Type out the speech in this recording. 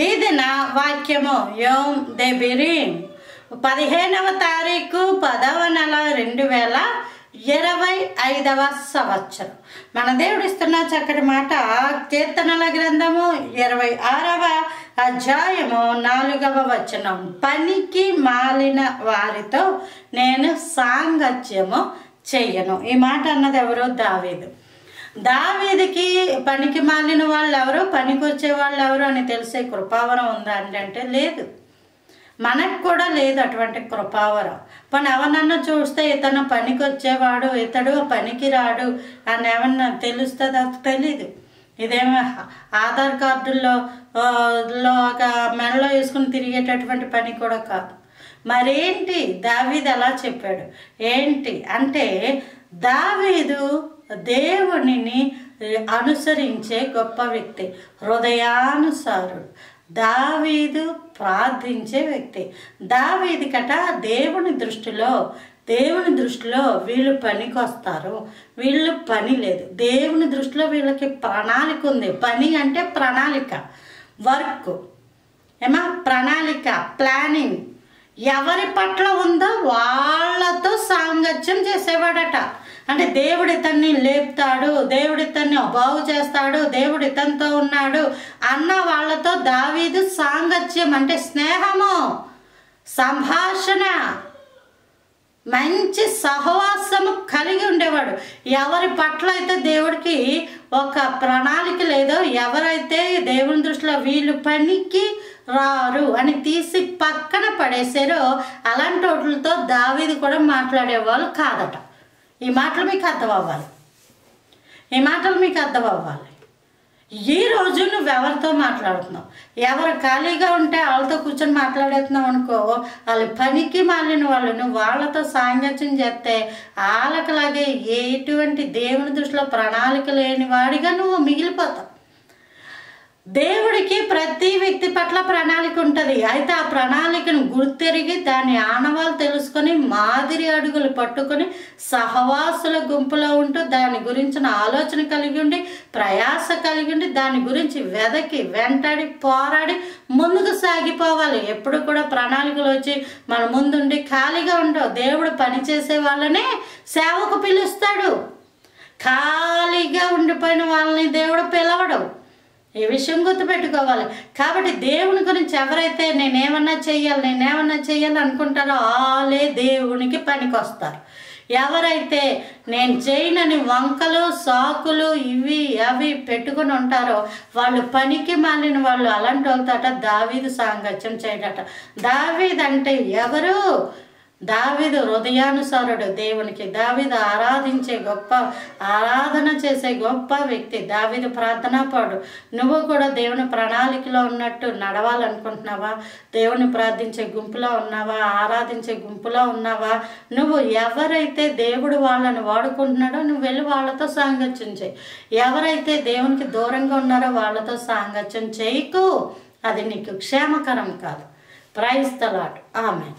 ఏదైనా వాక్యము యోమ్ దెబిరీం 15వ తారీఖు 10వ నెల 2025వ సంవత్సరం. మన దేవుడు ఇస్తున్న చక్కటి మాట కీర్తనల గ్రంథము 26వ అధ్యాయము 4వ వచనం. పనికి మాలిన వారితో నేను సాంగత్యము చెయ్యను. ఈ మాట అన్నది ఎవరు? దావీదు. దావీదుకి పనికి మాలిన వాళ్ళు ఎవరు, పనికి వచ్చే వాళ్ళు ఎవరు అని తెలిసే కృపావరం ఉందా అంటే లేదు. మనకు కూడా లేదు అటువంటి కృపావరం. పని ఎవరన్నా చూస్తే ఇతను పనికి వచ్చేవాడు, ఇతడు పనికి రాడు అని ఏమన్నా తెలుస్తుందా? తెలీదు. ఇదేమో ఆధార్ కార్డుల్లో ఒక మెడలో వేసుకుని తిరిగేటటువంటి పని కూడా కాదు. మరేంటి దావీదు ఎలా చెప్పాడు ఏంటి అంటే, దావీదు దేవునిని అనుసరించే గొప్ప వ్యక్తి, హృదయానుసారుడు. దావీదు ప్రార్థించే వ్యక్తి. దావీదు కట దేవుని దృష్టిలో వీళ్ళు పనికి వస్తారు, వీళ్ళు పని లేదు. దేవుని దృష్టిలో వీళ్ళకి ప్రణాళిక ఉంది. పని అంటే ప్రణాళిక, వర్క్ ప్రణాళిక, ప్లానింగ్. ఎవరి పట్ల ఉందో వాళ్ళతో సాంగత్యం చేసేవాడట. అంటే దేవుడు ఇతన్ని లేపుతాడు, దేవుడు ఇతన్ని బాగు చేస్తాడు, దేవుడు ఇతనితో ఉన్నాడు అన్న వాళ్ళతో దావీదు సాంగత్యం అంటే స్నేహము, సంభాషణ, మంచి సహవాసము కలిగి ఉండేవాడు. ఎవరి పట్ల అయితే దేవుడికి ఒక ప్రణాళిక లేదో, ఎవరైతే దేవుని దృష్టిలో వీళ్ళు పనికి రారు అని తీసి పక్కన పడేసారో అలాంటి వాటితో దావీదు కూడా మాట్లాడేవాళ్ళు కాదట. ఈ మాటలు మీకు అర్థం అవ్వాలి. ఈరోజు నువ్వు ఎవరితో మాట్లాడుతున్నావు? ఎవరు ఖాళీగా ఉంటే వాళ్ళతో కూర్చొని మాట్లాడేస్తున్నావు అనుకో, వాళ్ళు పనికి మాలిన వాళ్ళు. నువ్వు వాళ్ళతో సాంగత్యం చేస్తే వాళ్ళకలాగే ఎటువంటి దేవుని దృష్టిలో ప్రణాళిక లేని వాడిగా నువ్వు మిగిలిపోతావు. దేవుడికి ప్రతి వ్యక్తి పట్ల ప్రణాళిక ఉంటుంది. అయితే ఆ ప్రణాళికను గుర్తెరిగి దాని ఆనవాళ్ళు తెలుసుకొని మాదిరి అడుగులు పట్టుకొని సహవాసుల గుంపులో ఉంటూ దాని గురించిన ఆలోచన కలిగి ఉండి ప్రయాస కలిగి ఉండి దాని గురించి వెంటాడి పోరాడి ముందుకు సాగిపోవాలి. ఎప్పుడు కూడా ప్రణాళికలు వచ్చి మన ముందుండి ఖాళీగా ఉండవు. దేవుడు పనిచేసే వాళ్ళనే సేవకు పిలుస్తాడు. ఖాళీగా ఉండిపోయిన వాళ్ళని దేవుడు పిలవడు. ఈ విషయం గుర్తుపెట్టుకోవాలి. కాబట్టి దేవుని గురించి ఎవరైతే నేనేమన్నా చెయ్యాలి అనుకుంటారో వాళ్ళే దేవునికి పనికి వస్తారు. ఎవరైతే నేను చేయనని వంకలు సాకులు ఇవి అవి పెట్టుకుని ఉంటారో వాళ్ళు పనికి మాలిన వాళ్ళు. అలాంటి వాళ్ళతో దావీదు సాంగత్యం చేయడట. దావీదు అంటే ఎవరు? దావీదు హృదయానుసారుడు దేవునికి. దావీదు ఆరాధన చేసే గొప్ప వ్యక్తి. దావీదు ప్రార్థనాపరుడు. నువ్వు కూడా దేవుని ప్రణాళికలో ఉన్నట్టు నడవాలనుకుంటున్నావా? దేవుని ప్రార్థించే గుంపులో ఉన్నావా? ఆరాధించే గుంపులో ఉన్నావా? నువ్వు ఎవరైతే దేవుడు వాళ్ళని వాడుకుంటున్నాడో నువ్వు వెళ్ళి వాళ్ళతో సాంగత్యం చేయి. ఎవరైతే దేవునికి దూరంగా ఉన్నారో వాళ్ళతో సాంగత్యం చేయకు. అది నీకు క్షేమకరం కాదు. Praise the Lord. ఆమేన్.